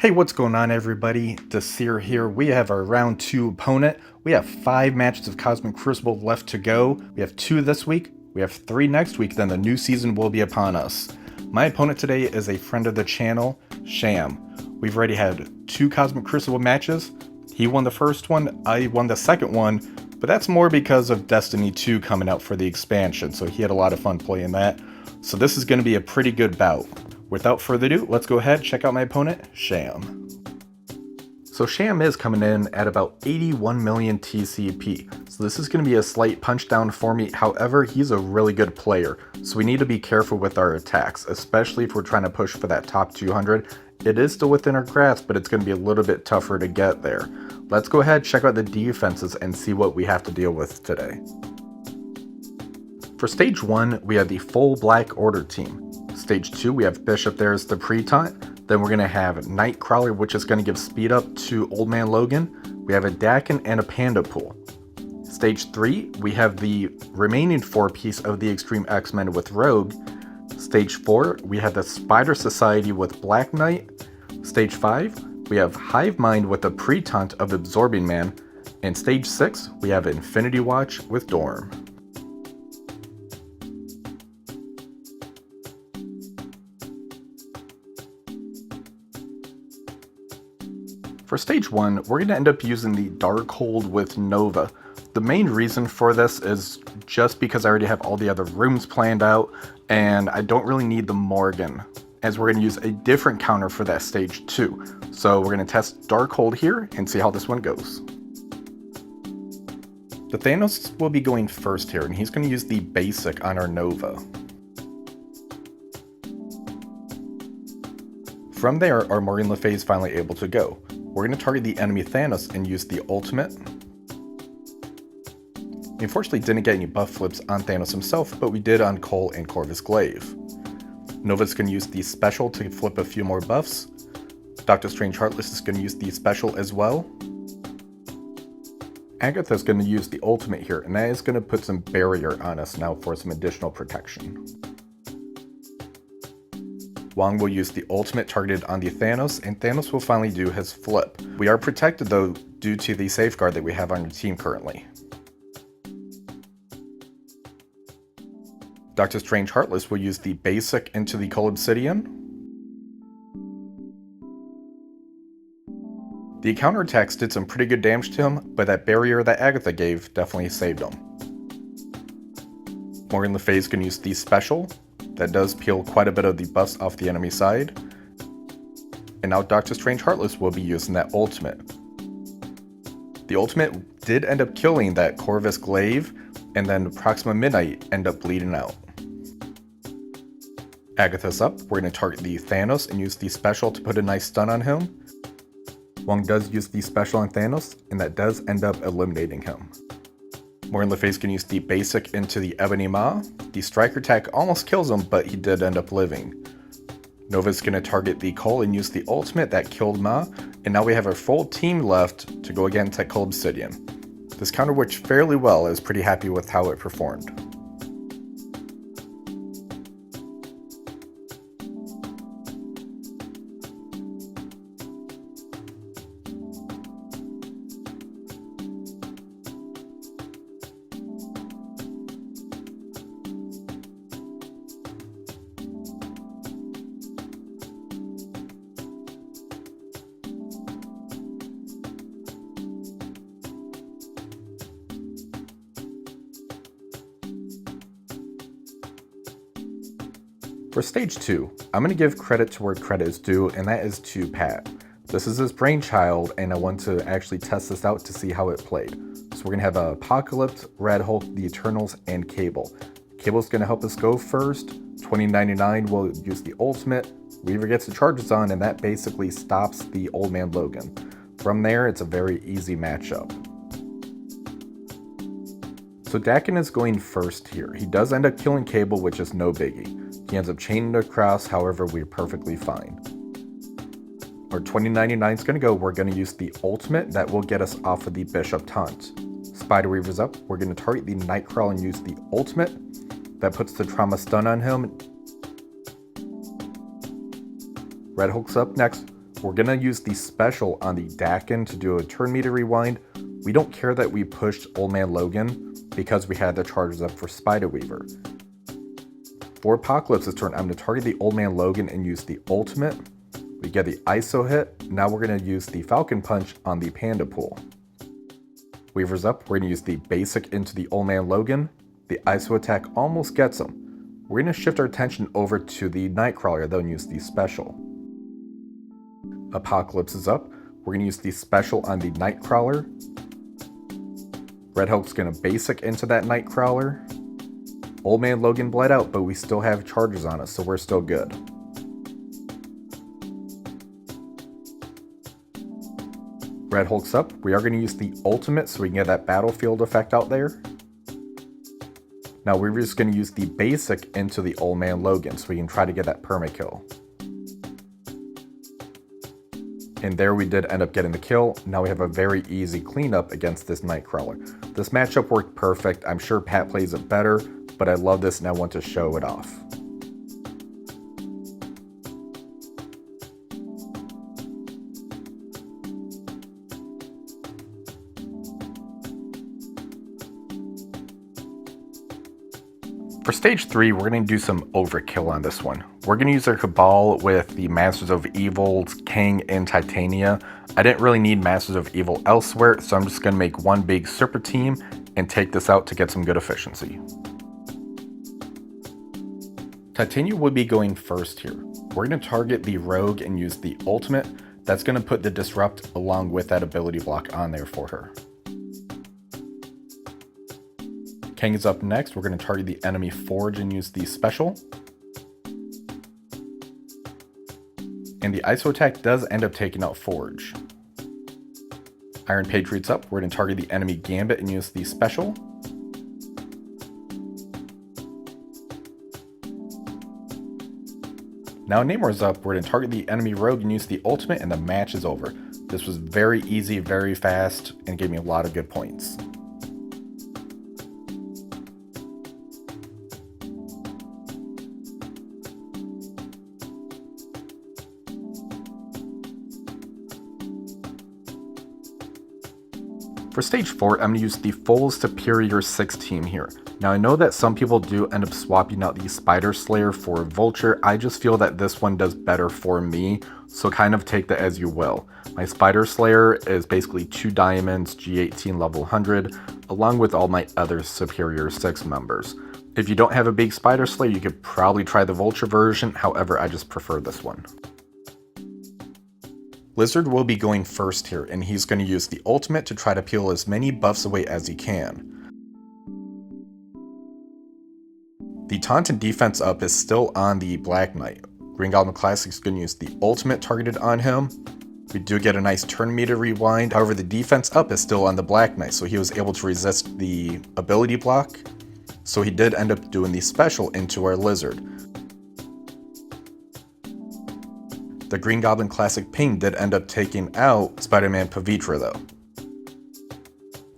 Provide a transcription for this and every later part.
Hey, what's going on, everybody? Desir here. We have our round 2 opponent. We have 5 matches of Cosmic Crucible left to go. We have 2 this week. We have 3 next week, then the new season will be upon us. My opponent today is a friend of the channel, Sham. We've already had 2 Cosmic Crucible matches. He won the first one, I won the second one, but that's more because of Destiny 2 coming out for the expansion, so he had a lot of fun playing that. So this is going to be a pretty good bout. Without further ado, let's go ahead and check out my opponent, Sham. So Sham is coming in at about 81 million TCP, so this is going to be a slight punch down for me. However, he's a really good player, so we need to be careful with our attacks, especially if we're trying to push for that top 200. It is still within our grasp, but it's going to be a little bit tougher to get there. Let's go ahead and check out the defenses and see what we have to deal with today. For stage 1, we have the full Black Order team. Stage 2, we have Bishop there as the pre-taunt. Then we're going to have Nightcrawler, which is going to give speed up to Old Man Logan. We have a Dakin and a Panda Pool. Stage 3, we have the remaining 4-piece of the X-Treme X-Men with Rogue. Stage 4, we have the Spider Society with Black Knight. Stage 5, we have Hive Mind with the pre-taunt of Absorbing Man. And Stage 6, we have Infinity Watch with Dorm. For stage 1, we're going to end up using the Darkhold with Nova. The main reason for this is just because I already have all the other rooms planned out, and I don't really need the Morgan, as we're going to use a different counter for that stage 2. So we're going to test Darkhold here and see how this one goes. The Thanos will be going first here, and he's going to use the basic on our Nova. From there, our Morgan Le Fay is finally able to go. We're going to target the enemy Thanos and use the ultimate. We unfortunately didn't get any buff flips on Thanos himself, but we did on Cole and Corvus Glaive. Nova's going to use the special to flip a few more buffs. Doctor Strange Heartless is going to use the special as well. Agatha's going to use the ultimate here, and that is going to put some barrier on us now for some additional protection. Wong will use the ultimate targeted on the Thanos, and Thanos will finally do his flip. We are protected though due to the safeguard that we have on our team currently. Doctor Strange Heartless will use the basic into the Cold Obsidian. The counterattacks did some pretty good damage to him, but that barrier that Agatha gave definitely saved him. Morgan Le Fay is going to use the special. That does peel quite a bit of the buffs off the enemy side. And now Doctor Strange Heartless will be using that ultimate. The ultimate did end up killing that Corvus Glaive, and then Proxima Midnight end up bleeding out. Agatha's up. We're going to target the Thanos and use the special to put a nice stun on him. Wong does use the special on Thanos, and that does end up eliminating him. Morgan Le Fay can use the basic into the Ebony Maw. The striker attack almost kills him, but he did end up living. Nova's going to target the Cole and use the ultimate that killed Ma, and now we have our full team left to go against that Cold Obsidian. This counter worked fairly well. I was pretty happy with how it performed. For stage 2, I'm going to give credit to where credit is due, and that is to Pat. This is his brainchild, and I want to actually test this out to see how it played. So we're going to have Apocalypse, Red Hulk, the Eternals, and Cable. Cable's going to help us go first. 2099 will use the ultimate. Weaver gets the charges on, and that basically stops the Old Man Logan. From there, it's a very easy matchup. So Dakin is going first here. He does end up killing Cable, which is no biggie. He ends up chaining across, however, we're perfectly fine. Our 2099 is going to go. We're going to use the ultimate that will get us off of the Bishop taunt. Spider Weaver's up. We're going to target the Nightcrawler and use the ultimate. That puts the trauma stun on him. Red Hulk's up next. we're going to use the special on the Dakin to do a turn meter rewind. We don't care that we pushed Old Man Logan because we had the charges up for Spider Weaver. For Apocalypse's turn, I'm going to target the Old Man Logan and use the ultimate. We get the ISO hit. Now we're going to use the Falcon Punch on the Panda Pool. Weaver's up. We're going to use the basic into the Old Man Logan. The ISO attack almost gets him. We're going to shift our attention over to the Nightcrawler, though, and use the special. Apocalypse is up. We're going to use the special on the Nightcrawler. Red Hulk's going to basic into that Nightcrawler. Old Man Logan bled out, but we still have charges on us, so we're still good. Red Hulk's up. We are going to use the ultimate so we can get that battlefield effect out there. Now we're just going to use the basic into the Old Man Logan so we can try to get that permakill. And there we did end up getting the kill. Now we have a very easy cleanup against this Nightcrawler. This matchup worked perfect. I'm sure Pat plays it better, but I love this and I want to show it off. For stage 3, we're going to do some overkill on this one. We're going to use our Cabal with the Masters of Evil's Kang and Titania. I didn't really need Masters of Evil elsewhere, so I'm just going to make one big super team and take this out to get some good efficiency. Titania would be going first here. We're going to target the Rogue and use the ultimate. That's going to put the Disrupt along with that ability block on there for her. Kang is up next. We're going to target the enemy Forge and use the special. And the ISO attack does end up taking out Forge. Iron Patriot's up. We're going to target the enemy Gambit and use the special. Now Namor's up. We're going to target the enemy Rogue and use the ultimate, and the match is over. This was very easy, very fast, and gave me a lot of good points. For stage 4, I'm going to use the full Superior 6 team here. Now I know that some people do end up swapping out the Spider Slayer for Vulture. I just feel that this one does better for me, so kind of take that as you will. My Spider Slayer is basically 2 diamonds, G18 level 100, along with all my other Superior 6 members. If you don't have a big Spider Slayer, you could probably try the Vulture version, however I just prefer this one. Lizard will be going first here, and he's going to use the ultimate to try to peel as many buffs away as he can. The taunt and defense up is still on the Black Knight. Green Goblin Classic is going to use the ultimate targeted on him. We do get a nice turn meter rewind, however the defense up is still on the Black Knight, so he was able to resist the ability block. So he did end up doing the special into our Lizard. The Green Goblin Classic Ping did end up taking out Spider-Man Pavitra though.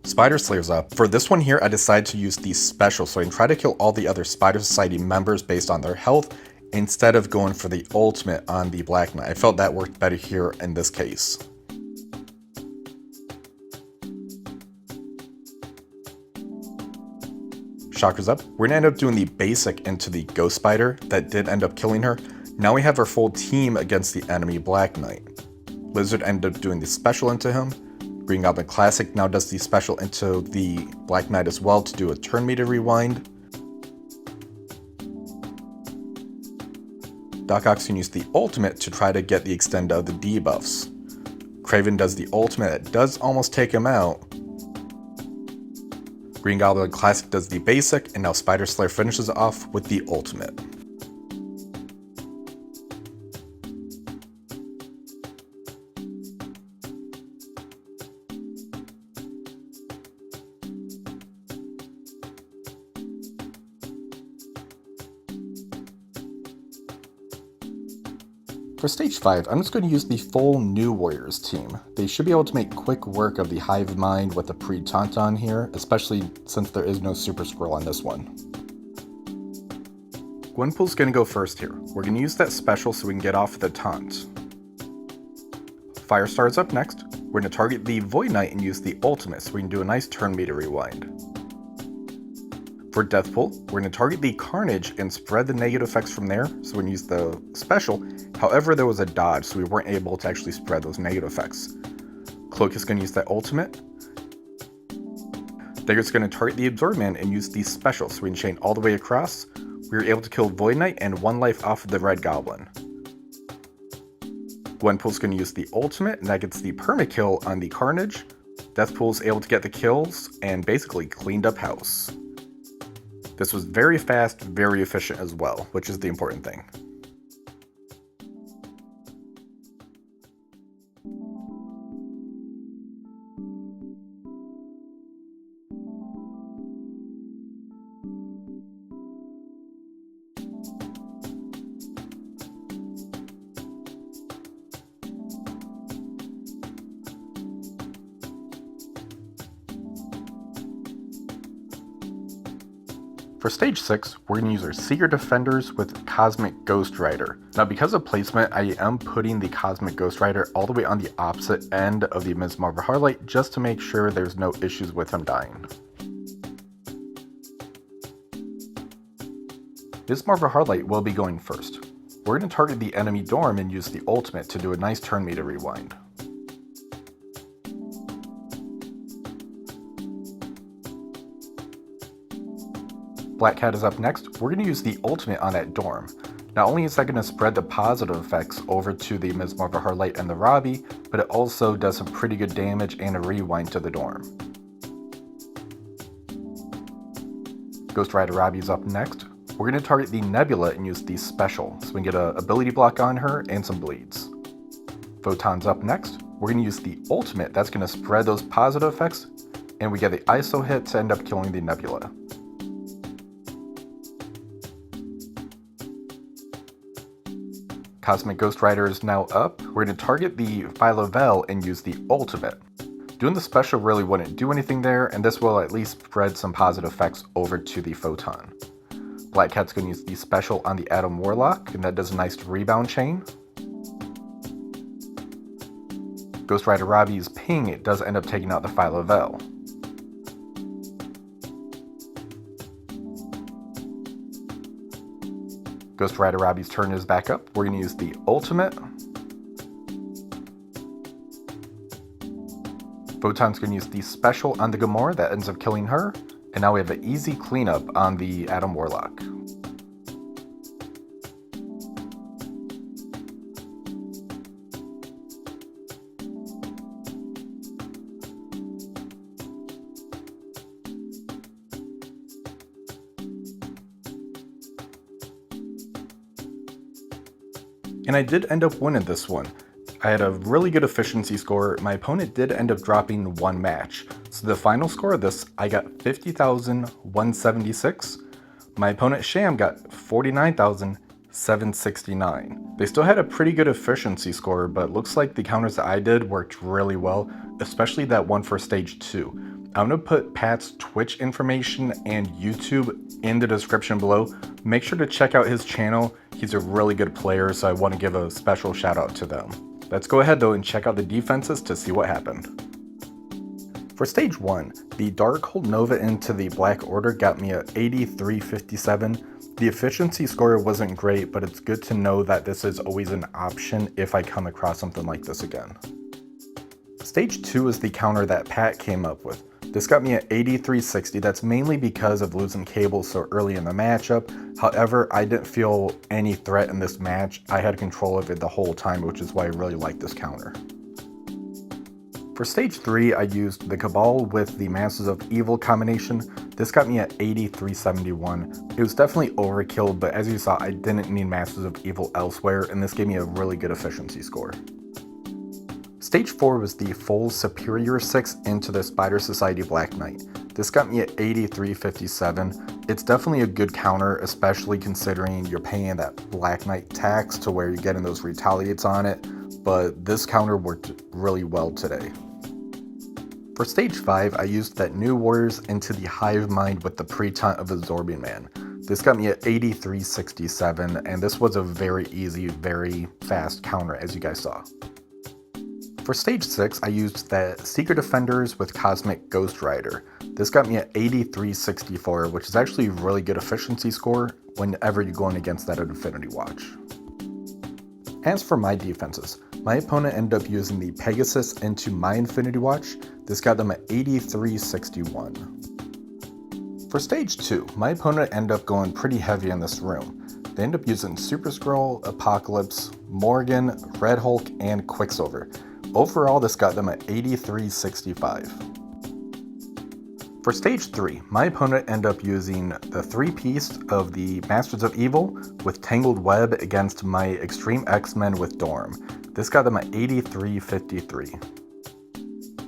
Spider Slayer's up. For this one here, I decided to use the special so I can try to kill all the other Spider Society members based on their health instead of going for the ultimate on the Black Knight. I felt that worked better here in this case. Shocker's up. We're going to end up doing the basic into the Ghost Spider that did end up killing her. Now we have our full team against the enemy Black Knight. Lizard ended up doing the special into him. Green Goblin Classic now does the special into the Black Knight as well to do a turn meter rewind. Doc Ock can use the ultimate to try to get the extend of the debuffs. Kraven does the ultimate that does almost take him out. Green Goblin Classic does the basic, and now Spider Slayer finishes off with the ultimate. For stage 5, I'm just going to use the full New Warriors team. They should be able to make quick work of the Hive Mind with the pre-Tauntaun here, especially since there is no Super Scroll on this one. Gwenpool's going to go first here. We're going to use that special so we can get off the taunt. Firestar's up next. We're going to target the Void Knight and use the ultimate so we can do a nice turn meter rewind. For Deathpool, we're going to target the Carnage and spread the negative effects from there, so we're going to use the special. However, there was a dodge, so we weren't able to actually spread those negative effects. Cloak is going to use that ultimate. Dagger's going to target the Absorb Man and use the special, so we can chain all the way across. We were able to kill Void Knight and 1 life off of the Red Goblin. Gwenpool's going to use the ultimate, and that gets the permakill on the Carnage. Deathpool's able to get the kills, and basically cleaned up house. This was very fast, very efficient as well, which is the important thing. For stage 6, we're going to use our Seeker Defenders with Cosmic Ghost Rider. Now because of placement, I am putting the Cosmic Ghost Rider all the way on the opposite end of the Ms. Marvel Harlot just to make sure there's no issues with him dying. Ms. Marvel Harlot will be going first. We're going to target the enemy dorm and use the ultimate to do a nice turn meter rewind. Black Cat is up next. We're going to use the ultimate on that dorm. Not only is that going to spread the positive effects over to the Ms. Marvel Harlot and the Robbie, but it also does some pretty good damage and a rewind to the dorm. Ghost Rider Robbie is up next. We're going to target the Nebula and use the special, so we can get an ability block on her and some bleeds. Photon's up next. We're going to use the ultimate. That's going to spread those positive effects, and we get the ISO hit to end up killing the Nebula. Cosmic Ghost Rider is now up. We're going to target the Phyla-Vell and use the ultimate. Doing the special really wouldn't do anything there, and this will at least spread some positive effects over to the Photon. Black Cat's going to use the special on the Adam Warlock, and that does a nice rebound chain. Ghost Rider Robbie's ping, it does end up taking out the Phyla-Vell. Ghost Rider Robbie's turn is back up. We're going to use the ultimate. Photon's going to use the special on the Gamora that ends up killing her. And now we have an easy cleanup on the Adam Warlock. And I did end up winning this one. I had a really good efficiency score. My opponent did end up dropping 1 match. So the final score of this, I got 50,176. My opponent Sham got 49,769. They still had a pretty good efficiency score, but looks like the counters that I did worked really well, especially that one for stage 2. I'm going to put Pat's Twitch information and YouTube in the description below. Make sure to check out his channel. He's a really good player, so I want to give a special shout out to them. Let's go ahead though and check out the defenses to see what happened. For stage 1, the Darkhold Nova into the Black Order got me at 8357. The efficiency score wasn't great, but it's good to know that this is always an option if I come across something like this again. Stage 2 is the counter that Pat came up with. This got me at 8360. That's mainly because of losing Cable so early in the matchup. However, I didn't feel any threat in this match. I had control of it the whole time, which is why I really like this counter. For stage 3, I used the Cabal with the Masters of Evil combination. This got me at 8371. It was definitely overkill, but as you saw, I didn't need Masters of Evil elsewhere, and this gave me a really good efficiency score. Stage 4 was the full Superior 6 into the Spider Society Black Knight. This got me at 8357. It's definitely a good counter, especially considering you're paying that Black Knight tax to where you're getting those retaliates on it, but this counter worked really well today. For stage 5, I used that New Warriors into the Hive Mind with the Pre-Taunt of Absorbing Man. This got me at 8367, and this was a very easy, very fast counter, as you guys saw. For stage 6, I used the Secret Defenders with Cosmic Ghost Rider. This got me at 8364, which is actually a really good efficiency score whenever you're going against that Infinity Watch. As for my defenses, my opponent ended up using the Pegasus into my Infinity Watch. This got them at 8361. For stage 2, my opponent ended up going pretty heavy in this room. They ended up using Super Skrull, Apocalypse, Morgan, Red Hulk, and Quicksilver. Overall, this got them at 8365. For stage 3, my opponent ended up using the 3-piece of the Masters of Evil with Tangled Web against my X-Treme X-Men with Dorm. This got them at 8353.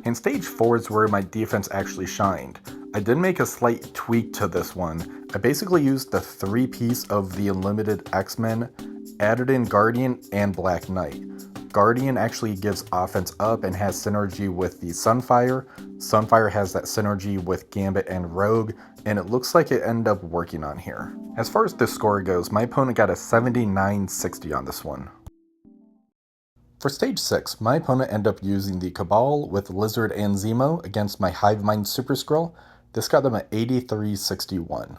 In stage 4 is where my defense actually shined. I did make a slight tweak to this one. I basically used the 3-piece of the Unlimited X-Men, added in Guardian and Black Knight. Guardian actually gives offense up and has synergy with the Sunfire. Sunfire has that synergy with Gambit and Rogue, and it looks like it ended up working on here. As far as this score goes, my opponent got a 7960 on this one. For stage 6, my opponent ended up using the Cabal with Lizard and Zemo against my Hive Mind Super Skrull. This got them at 8361.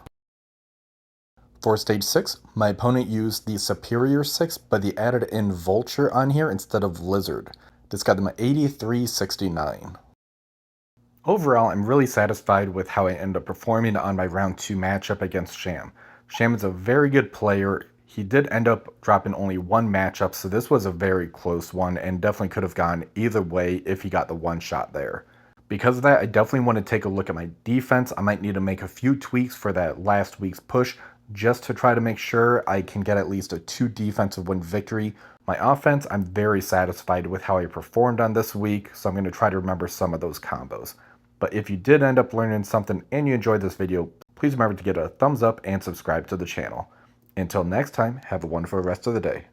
For stage 6, my opponent used the Superior 6, but they added in Vulture on here instead of Lizard. This got them at 8369. Overall, I'm really satisfied with how I ended up performing on my round 2 matchup against Sham. Sham is a very good player. He did end up dropping only one matchup, so this was a very close one and definitely could have gone either way if he got the one shot there. Because of that, I definitely want to take a look at my defense. I might need to make a few tweaks for that last week's push just to try to make sure I can get at least a 2 defensive win victory. My offense, I'm very satisfied with how I performed on this week, so I'm going to try to remember some of those combos. But if you did end up learning something and you enjoyed this video, please remember to give it a thumbs up and subscribe to the channel. Until next time, have a wonderful rest of the day.